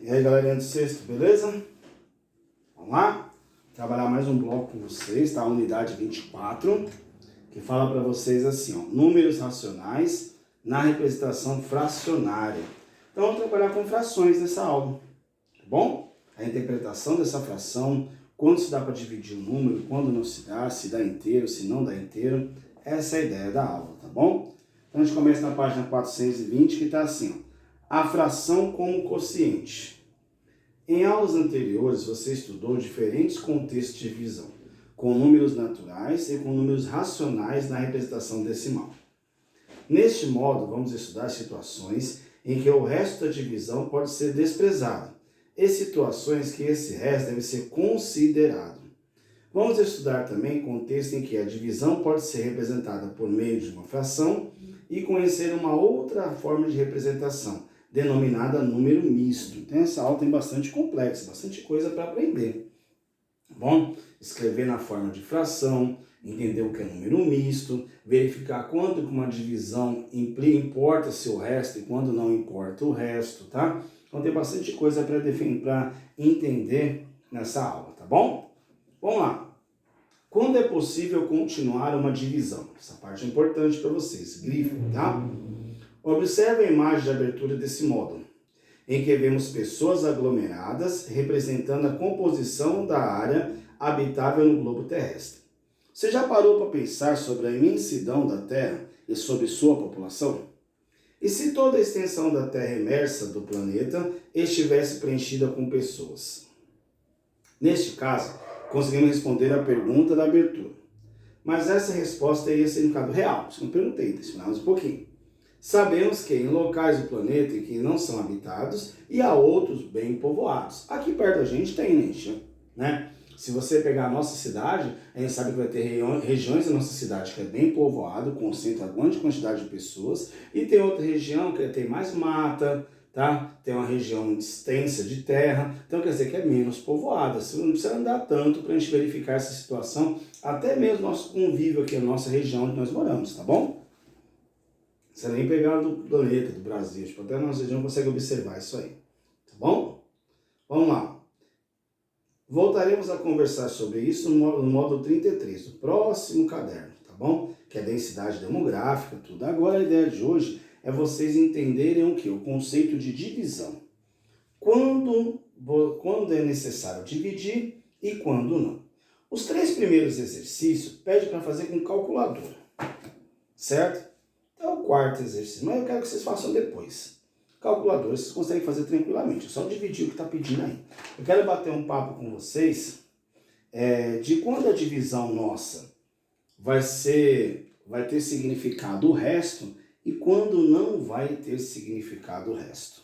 E aí, galerinha do sexto, beleza? Vamos lá? Trabalhar mais um bloco com vocês, tá? A unidade 24, que fala para vocês assim, ó, números racionais na representação fracionária. Então, vamos trabalhar com frações nessa aula, tá bom? A interpretação dessa fração, quando se dá para dividir um número, quando não se dá inteiro, se não dá inteiro, essa é a ideia da aula, tá bom? Então, a gente começa na página 420, que está assim, ó, a fração como quociente. Em aulas anteriores, você estudou diferentes contextos de divisão, com números naturais e com números racionais na representação decimal. Neste modo, vamos estudar situações em que o resto da divisão pode ser desprezado e situações que esse resto deve ser considerado. Vamos estudar também contextos em que a divisão pode ser representada por meio de uma fração e conhecer uma outra forma de representação, denominada número misto. Então, essa aula tem bastante complexo, bastante coisa para aprender. Bom, escrever na forma de fração, entender o que é número misto, verificar quando uma divisão importa se o resto e quando não importa o resto, tá? Então, tem bastante coisa para entender nessa aula, tá bom? Vamos lá. Quando é possível continuar uma divisão? Essa parte é importante para vocês. Grifem, tá? Observe a imagem de abertura desse módulo, em que vemos pessoas aglomeradas representando a composição da área habitável no globo terrestre. Você já parou para pensar sobre a imensidão da Terra e sobre sua população? E se toda a extensão da Terra imersa do planeta estivesse preenchida com pessoas? Neste caso, conseguimos responder a pergunta da abertura. Mas essa resposta teria significado real. Isso eu não perguntei, deixa eu mais um pouquinho. Sabemos que em locais do planeta em que não são habitados e há outros bem povoados. Aqui perto da gente tem, né? Se você pegar a nossa cidade, a gente sabe que vai ter regiões da nossa cidade que é bem povoado, concentra grande quantidade de pessoas, e tem outra região que tem mais mata, tá? Tem uma região extensa de terra, então quer dizer que é menos povoada. Você não precisa andar tanto para a gente verificar essa situação, até mesmo nosso convívio aqui na nossa região onde nós moramos, tá bom? Você nem pegar do planeta, do Brasil, tipo, até a nossa região consegue observar isso aí, tá bom? Vamos lá. Voltaremos a conversar sobre isso no módulo 33, do próximo caderno, tá bom? Que é densidade demográfica, tudo. Agora a ideia de hoje é vocês entenderem o que? O conceito de divisão. Quando é necessário dividir e quando não. Os 3 primeiros exercícios pedem para fazer com calculadora, certo? É o 4º exercício, mas eu quero que vocês façam depois. Calculadora, vocês conseguem fazer tranquilamente, é só dividir o que está pedindo aí. Eu quero bater um papo com vocês de quando a divisão nossa vai ter significado o resto e quando não vai ter significado o resto,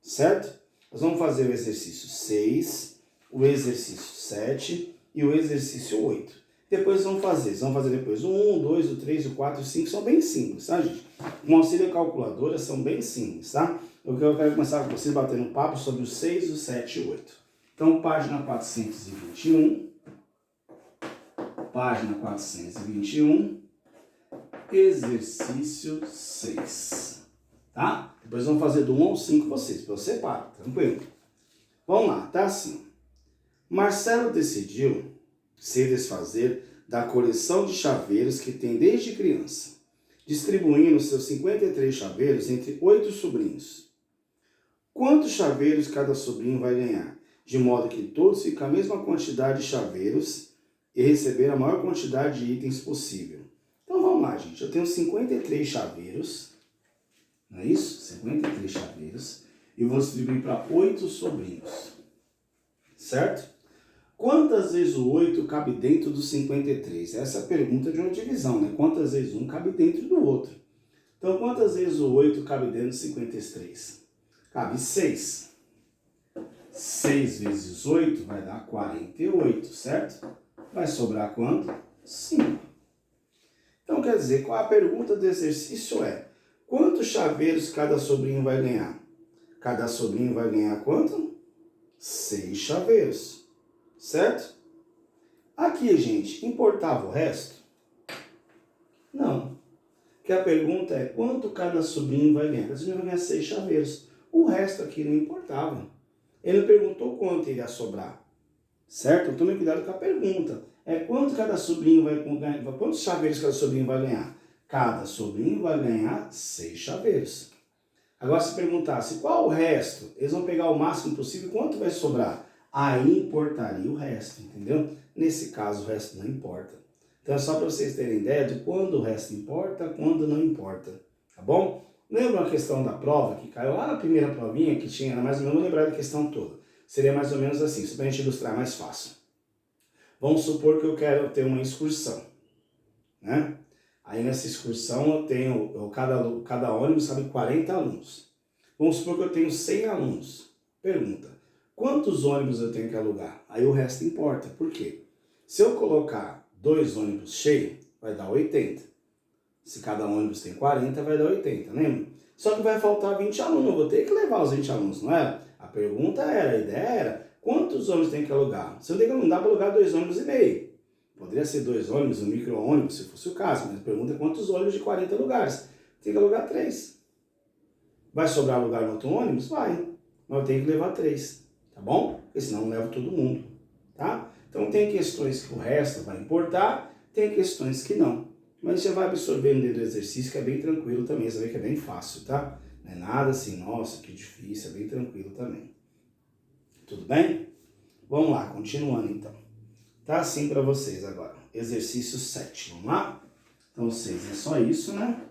certo? Nós vamos fazer o exercício 6, o exercício 7 e o exercício 8. Depois vamos fazer depois o 1, o 2, o 3, o 4 e o 5, são bem simples, tá, gente? Com auxílio calculadora são bem simples, tá? Eu quero começar com vocês batendo um papo sobre o 6, o 7 e o 8. Então, página 421, exercício 6, tá? Depois vamos fazer do 1 ao 5 vocês, para eu separar, tranquilo? Vamos lá, tá assim. Marcelo decidiu se desfazer da coleção de chaveiros que tem desde criança, distribuindo seus 53 chaveiros entre 8 sobrinhos. Quantos chaveiros cada sobrinho vai ganhar? De modo que todos ficam a mesma quantidade de chaveiros e receber a maior quantidade de itens possível. Então vamos lá, gente. Eu tenho 53 chaveiros, não é isso? 53 chaveiros. E vou distribuir para 8 sobrinhos, certo? Quantas vezes o 8 cabe dentro dos 53? Essa é a pergunta de uma divisão, né? Quantas vezes um cabe dentro do outro? Então, quantas vezes o 8 cabe dentro dos 53? Cabe 6. 6 vezes 8 vai dar 48, certo? Vai sobrar quanto? 5. Então, quer dizer, qual a pergunta do exercício é: quantos chaveiros cada sobrinho vai ganhar? Cada sobrinho vai ganhar quanto? 6 chaveiros. Certo? Aqui, gente, importava o resto? Não. Porque a pergunta é quanto cada sobrinho vai ganhar? Cada sobrinho vai ganhar 6 chaveiros. O resto aqui não importava. Ele não perguntou quanto iria sobrar, certo? Tome cuidado com a pergunta. Quanto cada sobrinho vai ganhar? Quantos chaveiros cada sobrinho vai ganhar? Cada sobrinho vai ganhar 6 chaveiros. Agora, se perguntasse qual o resto, eles vão pegar o máximo possível, quanto vai sobrar? Aí importaria o resto, entendeu? Nesse caso, o resto não importa. Então, é só para vocês terem ideia de quando o resto importa, quando não importa, tá bom? Lembra uma questão da prova que caiu lá na primeira provinha que tinha, era mais ou menos, não lembrar da questão toda. Seria mais ou menos assim, só para a gente ilustrar mais fácil. Vamos supor que eu quero ter uma excursão, né? Aí nessa excursão eu tenho, cada ônibus sabe 40 alunos. Vamos supor que eu tenho 100 alunos. Pergunta, quantos ônibus eu tenho que alugar? Aí o resto importa. Por quê? Se eu colocar 2 ônibus cheios, vai dar 80. Se cada ônibus tem 40, vai dar 80, lembra? Só que vai faltar 20 alunos, eu vou ter que levar os 20 alunos, não é? A pergunta era, a ideia era, quantos ônibus tem que alugar? Se eu tenho que não dá para alugar 2 ônibus e meio. Poderia ser 2 ônibus, um micro-ônibus, se fosse o caso, mas a pergunta é quantos ônibus de 40 lugares? Tem que alugar 3. Vai sobrar lugar no outro ônibus? Vai. Mas eu tenho que levar 3, tá bom? Porque senão não levo todo mundo, tá? Então tem questões que o resto vai importar, tem questões que não. Mas você vai absorvendo dentro do exercício, que é bem tranquilo também, você vê que é bem fácil, tá? Não é nada assim, nossa, que difícil, é bem tranquilo também. Tudo bem? Vamos lá, continuando então. Tá assim para vocês agora. Exercício 7, vamos lá? Então 6 é só isso, né?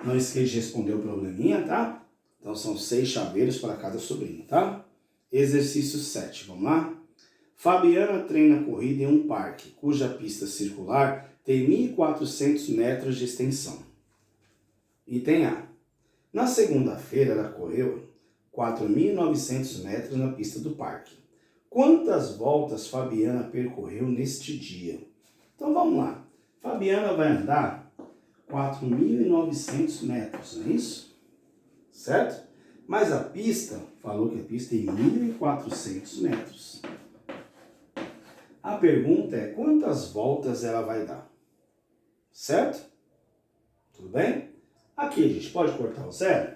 Não esqueça de responder o probleminha, tá? Então são 6 chaveiros para cada sobrinho, tá? Exercício 7, vamos lá? Fabiana treina corrida em um parque, cuja pista circular tem 1.400 metros de extensão. Item A. Na segunda-feira ela correu 4.900 metros na pista do parque. Quantas voltas Fabiana percorreu neste dia? Então vamos lá. Fabiana vai andar 4.900 metros, não é isso? Certo? Mas a pista, falou que a pista tem 1.400 metros. A pergunta é quantas voltas ela vai dar? Certo? Tudo bem? Aqui a gente pode cortar o zero?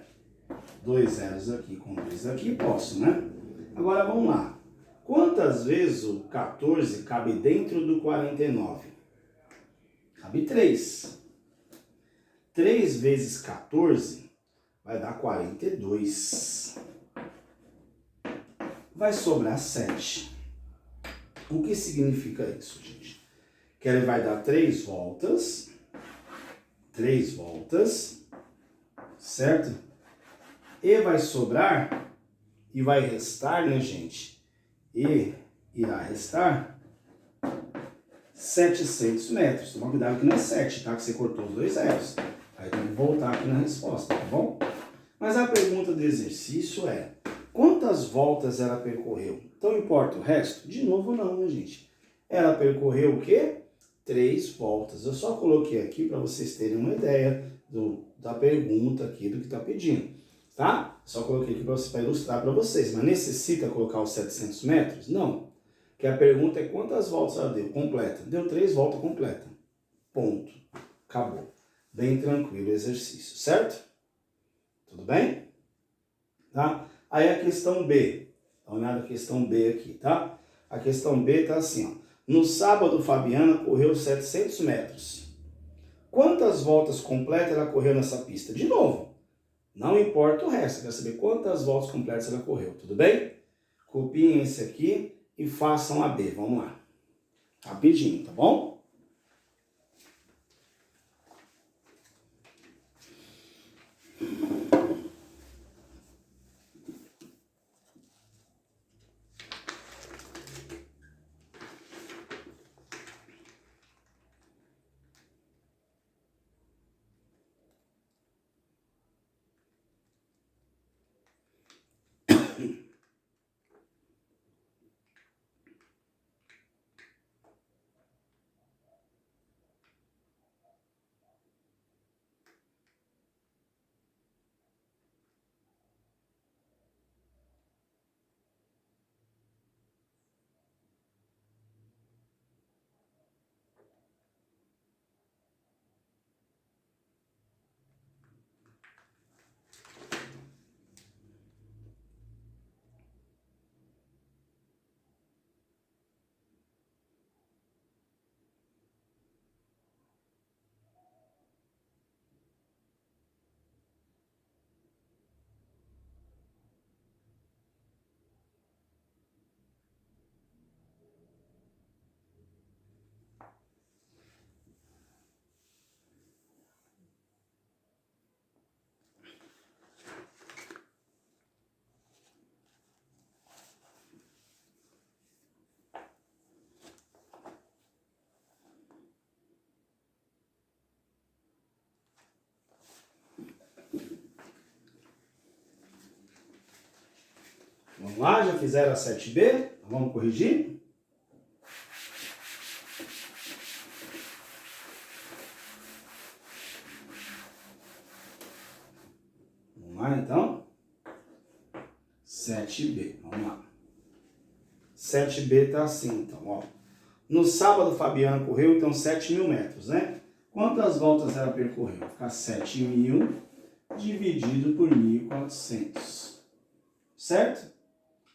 2 zeros aqui com 2 aqui, posso, né? Agora vamos lá. Quantas vezes o 14 cabe dentro do 49? Cabe 3. 3 vezes 14 vai dar 42. Vai sobrar 7. O que significa isso, gente? Que ele vai dar 3 voltas. 3 voltas. Certo? E vai sobrar e vai restar, né, gente? E irá restar 700 metros. Toma cuidado que não é 7, tá? Que você cortou os 2 zeros. Aí tem que voltar aqui na resposta, tá bom? Mas a pergunta do exercício é, quantas voltas ela percorreu? Então importa o resto? De novo não, né, gente? Ela percorreu o quê? 3 voltas. Eu só coloquei aqui para vocês terem uma ideia da pergunta aqui, do que está pedindo, tá? Só coloquei aqui para ilustrar para vocês. Mas necessita colocar os 700 metros? Não. Que a pergunta é quantas voltas ela deu? Completa. Deu 3 voltas completa. Ponto. Acabou. Bem tranquilo o exercício, certo? Tudo bem? Tá? Aí a questão B. Dá uma olhada na questão B aqui, tá? A questão B tá assim, ó. No sábado, Fabiana correu 700 metros. Quantas voltas completas ela correu nessa pista? De novo, não importa o resto. Quer saber quantas voltas completas ela correu, tudo bem? Copiem esse aqui e façam a B. Vamos lá. Rapidinho, tá bom? Vamos lá, já fizeram a 7B? Vamos corrigir? Vamos lá, então. 7B, vamos lá. 7B tá assim, então, ó. No sábado, Fabiana correu, então, 7.000 metros, né? Quantas voltas ela percorreu? Vai ficar 7.000 dividido por 1.400. Certo?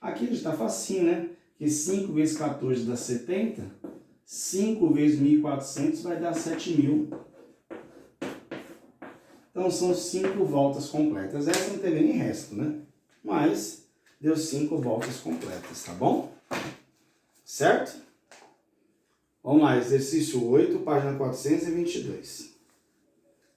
Aqui está facinho, né? Porque 5 vezes 14 dá 70. 5 vezes 1.400 vai dar 7.000. Então, são 5 voltas completas. Essa não teve nem resto, né? Mas deu 5 voltas completas, tá bom? Certo? Vamos lá, exercício 8, página 422.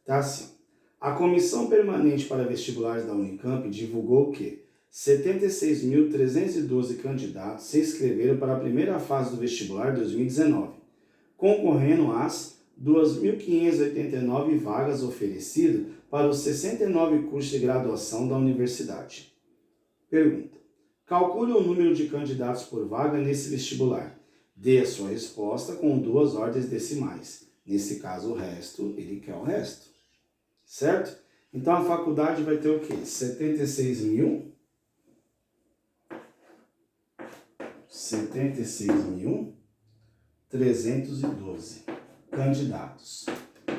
Tá assim. A Comissão Permanente para Vestibulares da Unicamp divulgou que 76.312 candidatos se inscreveram para a primeira fase do vestibular 2019, concorrendo às 2.589 vagas oferecidas para os 69 cursos de graduação da universidade. Pergunta. Calcule o número de candidatos por vaga nesse vestibular. Dê a sua resposta com 2 ordens decimais. Nesse caso, o resto, ele quer o resto. Certo? Então, a faculdade vai ter o quê? 76.312 candidatos.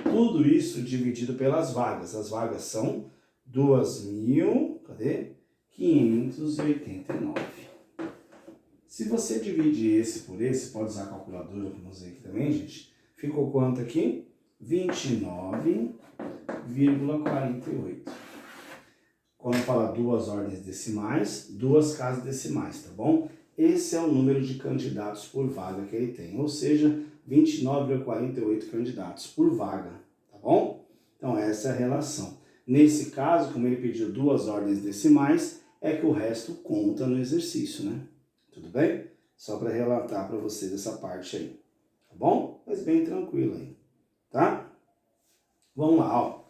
Tudo isso dividido pelas vagas. As vagas são 2.589. Se você dividir esse por esse, pode usar a calculadora, como eu usei aqui também, gente. Ficou quanto aqui? 29,48. Quando fala 2 ordens decimais, 2 casas decimais, tá bom? Esse é o número de candidatos por vaga que ele tem, ou seja, 29,48 candidatos por vaga, tá bom? Então essa é a relação. Nesse caso, como ele pediu 2 ordens decimais, é que o resto conta no exercício, né? Tudo bem? Só para relatar para vocês essa parte aí, tá bom? Mas bem tranquilo aí, tá? Vamos lá, ó.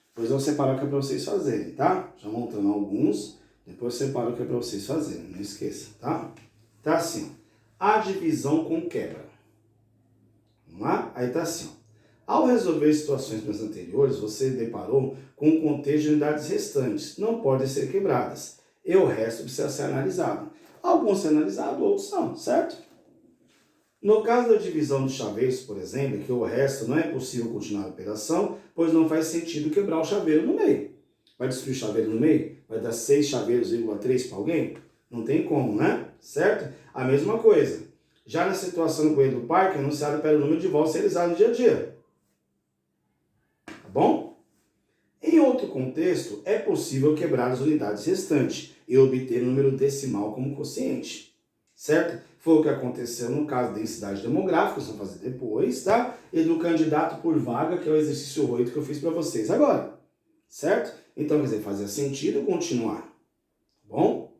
Depois eu separo o que é para vocês fazerem, tá? Já montando alguns, depois eu separo o que é para vocês fazerem, não esqueça, tá? Tá assim, ó. A divisão com quebra. Vamos lá? Aí tá assim, ó. Ao resolver situações mais anteriores, você deparou com um contexto de unidades restantes, não podem ser quebradas, e o resto precisa ser analisado. Alguns são analisados, outros não, certo? No caso da divisão dos chaveiros, por exemplo, que o resto não é possível continuar a operação, pois não faz sentido quebrar o chaveiro no meio. Vai destruir o chaveiro no meio? Vai dar 6 chaveiros,3 para alguém? Não tem como, né? Certo? A mesma coisa. Já na situação do coelho do parque, anunciado pelo número de voltas realizadas no dia a dia. Tá bom? Em outro contexto, é possível quebrar as unidades restantes e obter o número decimal como quociente. Certo? Foi o que aconteceu no caso da densidade demográfica, vamos fazer depois, tá? E do candidato por vaga, que é o exercício 8 que eu fiz para vocês agora. Certo? Então, quer dizer, fazia sentido continuar. Tá bom?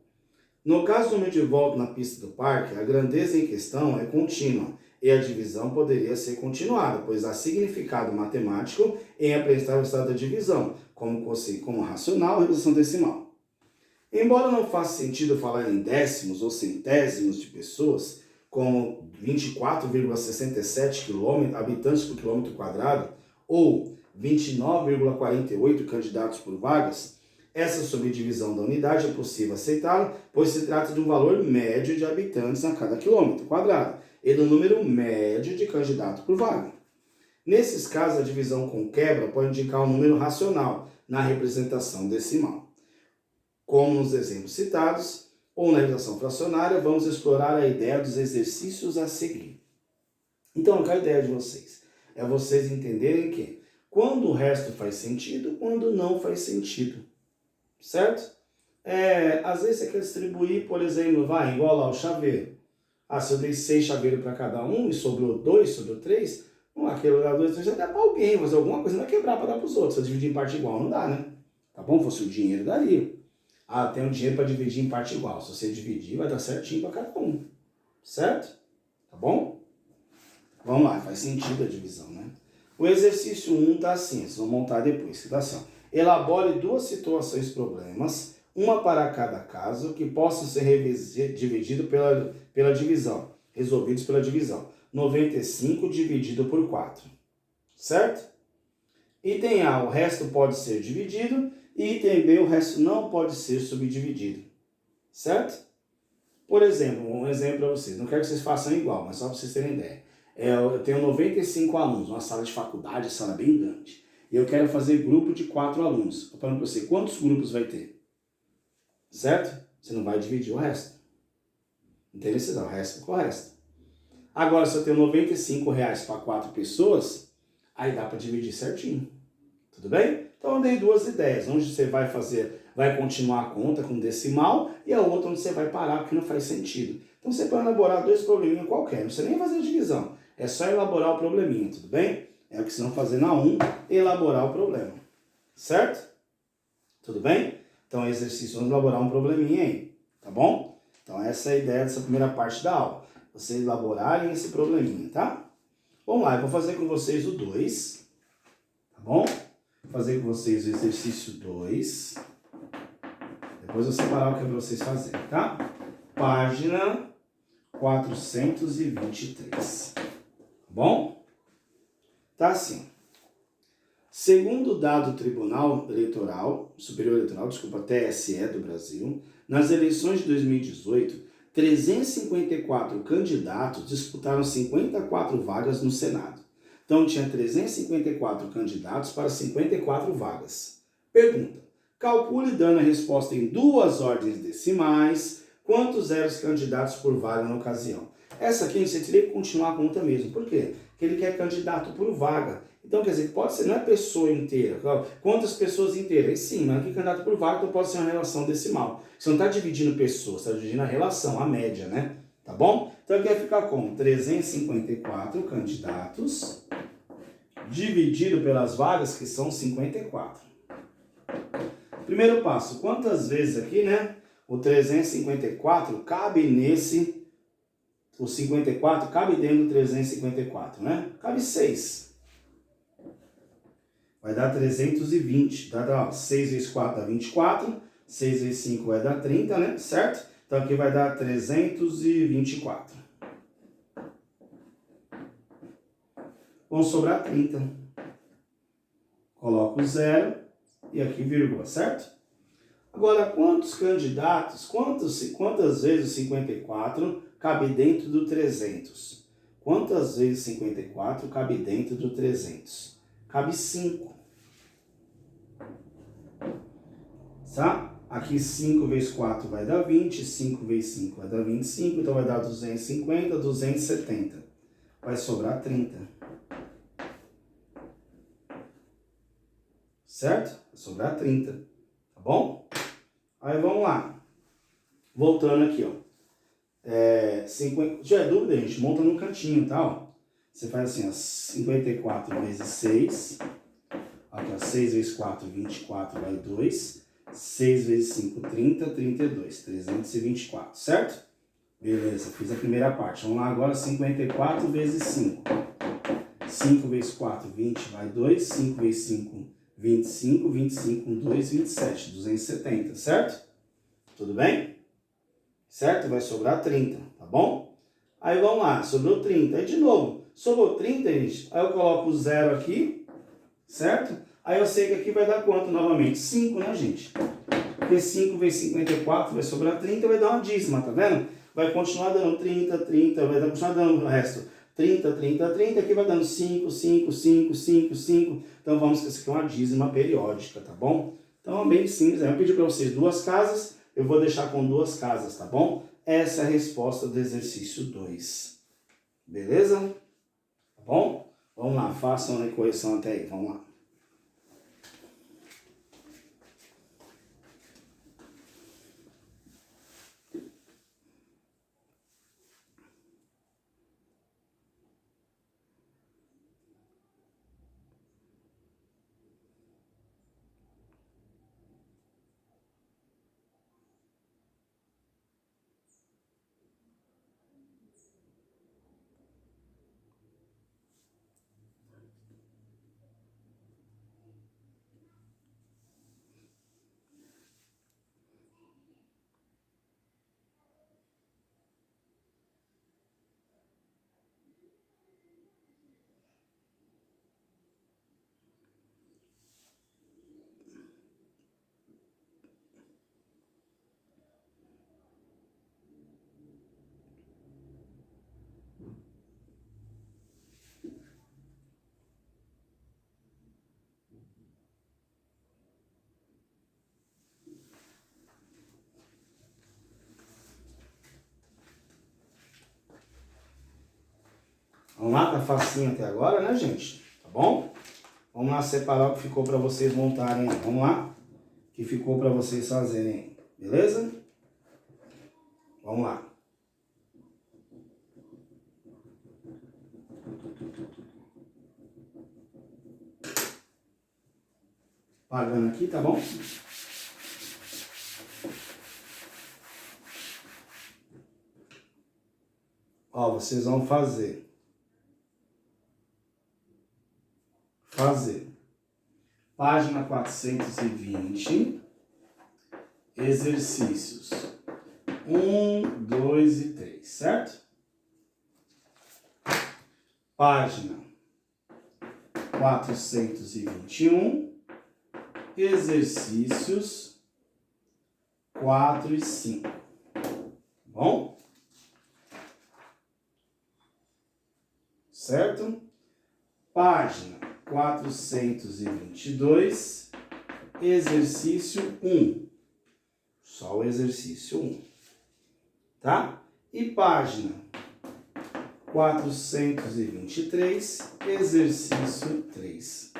No caso do número de volta na pista do parque, a grandeza em questão é contínua e a divisão poderia ser continuada, pois há significado matemático em apresentar o estado da divisão, como racional e representação decimal. Embora não faça sentido falar em décimos ou centésimos de pessoas, como 24,67 habitantes por quilômetro quadrado, ou 29,48 candidatos por vagas, essa subdivisão da unidade é possível aceitá-la, pois se trata de um valor médio de habitantes a cada quilômetro quadrado e do número médio de candidatos por vaga. Nesses casos, a divisão com quebra pode indicar um número racional na representação decimal. Como nos exemplos citados, ou na representação fracionária, vamos explorar a ideia dos exercícios a seguir. Então, qual é a ideia de vocês? É vocês entenderem que quando o resto faz sentido, quando não faz sentido. Certo? Às vezes você quer distribuir, por exemplo, igual lá o chaveiro. Se eu dei 6 chaveiros para cada um e sobrou 2, sobrou 3, aquele lá 2, 3 já dá para alguém, mas alguma coisa vai quebrar para dar para os outros. Se eu dividir em parte igual, não dá, né? Tá bom? Fosse o dinheiro, daria. Tem um dinheiro para dividir em parte igual. Se você dividir, vai dar certinho para cada um. Certo? Tá bom? Vamos lá, faz sentido a divisão, né? O exercício 1 tá assim, vocês vão montar depois, que tá assim, ó. Elabore 2 situações problemas uma para cada caso, que possam ser divididos pela divisão, resolvidos pela divisão. 95 dividido por 4, certo? Item A, o resto pode ser dividido, e item B, o resto não pode ser subdividido, certo? Por exemplo, um exemplo para vocês, não quero que vocês façam igual, mas só para vocês terem ideia. Eu tenho 95 alunos, uma sala de faculdade, sala bem grande, e eu quero fazer grupo de 4 alunos. Eu falo para você, quantos grupos vai ter? Certo? Você não vai dividir o resto. Não tem necessidade, o resto com o resto. Agora, se eu tenho R$95 para 4 pessoas, aí dá para dividir certinho. Tudo bem? Então eu dei duas ideias. Onde você vai continuar a conta com decimal, e a outra onde você vai parar, porque não faz sentido. Então você pode elaborar dois probleminhas qualquer. Não precisa nem fazer a divisão. É só elaborar o probleminha, tudo bem? É o que vocês vão fazer na 1, elaborar o problema. Certo? Tudo bem? Então, exercício, vamos elaborar um probleminha aí, tá bom? Então, essa é a ideia dessa primeira parte da aula. Vocês elaborarem esse probleminha, tá? Vamos lá, eu vou fazer com vocês o 2, tá bom? Vou fazer com vocês o exercício 2. Depois eu vou separar o que é para vocês fazerem, tá? Página 423, tá bom? Tá assim. Segundo o dado do Tribunal Superior Eleitoral, TSE do Brasil, nas eleições de 2018, 354 candidatos disputaram 54 vagas no Senado. Então, tinha 354 candidatos para 54 vagas. Pergunta: calcule, dando a resposta em duas ordens decimais, quantos eram os candidatos por vaga na ocasião. Essa aqui você teria que continuar a conta mesmo. Por quê? Porque ele quer candidato por vaga. Então, quer dizer, pode ser, não é pessoa inteira. Quantas pessoas inteiras? Sim, mas aqui candidato por vaga, então pode ser uma relação decimal. Você não está dividindo pessoas, você está dividindo a relação, a média, né? Tá bom? Então aqui vai ficar como 354 candidatos dividido pelas vagas, que são 54. Primeiro passo, quantas vezes aqui, né? O 354 cabe nesse... O 54 cabe dentro do 354, né? Cabe 6. Vai dar 320. Dá 6 vezes 4 dá 24. 6 vezes 5 vai dar 30, né? Certo? Então aqui vai dar 324. Vão sobrar 30. Coloco o 0 e aqui vírgula, certo? Agora, quantos candidatos, quantas vezes o 54 cabe dentro do 300? Quantas vezes 54 cabe dentro do 300? Cabe 5. Tá? Aqui 5 vezes 4 vai dar 20, 5 vezes 5 vai dar 25, então vai dar 250, 270. Vai sobrar 30. Certo? Vai sobrar 30. Tá bom? Aí vamos lá. Voltando aqui, ó. 50, se tiver dúvida, gente, monta no cantinho, tá? Ó. Você faz assim, ó, 54 vezes 6. Aqui, ó, 6 vezes 4, 24, vai 2. 6 vezes 5, 30, 32. 324, certo? Beleza, fiz a primeira parte. Vamos lá agora, 54 vezes 5. 5 vezes 4, 20, vai 2. 5 vezes 5, 25. 25 com 2, 27. 270, certo? Tudo bem? Certo? Vai sobrar 30, tá bom? Aí vamos lá, sobrou 30. Aí de novo, sobrou 30, gente. Aí eu coloco o 0 aqui, certo? Aí eu sei que aqui vai dar quanto novamente? 5, né, gente? Porque 5 vezes 54 vai sobrar 30, vai dar uma dízima, tá vendo? Vai continuar dando 30, 30, vai continuar dando o resto. 30, 30, 30, aqui vai dando 5, 5, 5, 5, 5. Então vamos que isso aqui é uma dízima periódica, tá bom? Então é bem simples. Eu pedi para vocês 2 casas, eu vou deixar com 2 casas, tá bom? Essa é a resposta do exercício 2. Beleza? Tá bom? Vamos lá, façam a correção até aí, vamos lá. facinho até agora, né, gente? Tá bom? Vamos lá separar o que ficou para vocês montarem aí. Vamos lá? O que ficou para vocês fazerem aí. Beleza? Vamos lá. Apagando aqui, tá bom? Ó, vocês vão fazer. Página 420, exercícios 1, 2 e 3, certo? Página 421, exercícios 4 e 5, bom? Certo? Página 422, exercício 1. Só o exercício 1. Tá? E página 423, exercício 3.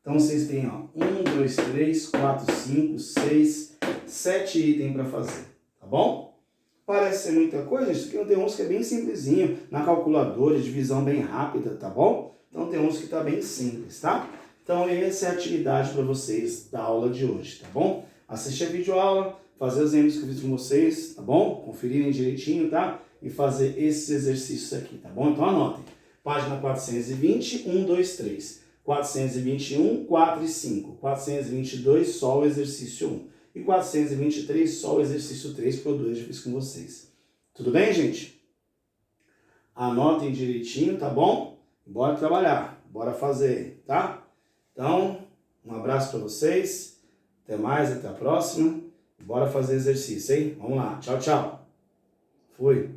Então, vocês têm, ó, 1, 2, 3, 4, 5, 6, 7 itens para fazer. Tá bom? Parece ser muita coisa, gente. Isso aqui tem uns que é bem simplesinho, na calculadora, divisão bem rápida, tá bom? Então tem uns que tá bem simples, tá? Então essa é a atividade para vocês da aula de hoje, tá bom? Assistir a videoaula, fazer os exames que eu fiz com vocês, tá bom? Conferirem direitinho, tá? E fazer esses exercícios aqui, tá bom? Então anotem. Página 420, 1, 2, 3. 421, 4 e 5. 422, só o exercício 1. E 423, só o exercício 3, porque o 2 eu fiz com vocês. Tudo bem, gente? Anotem direitinho, tá bom? Bora trabalhar, bora fazer, tá? Então, um abraço para vocês. Até mais, até a próxima. Bora fazer exercício, hein? Vamos lá. Tchau, tchau. Fui.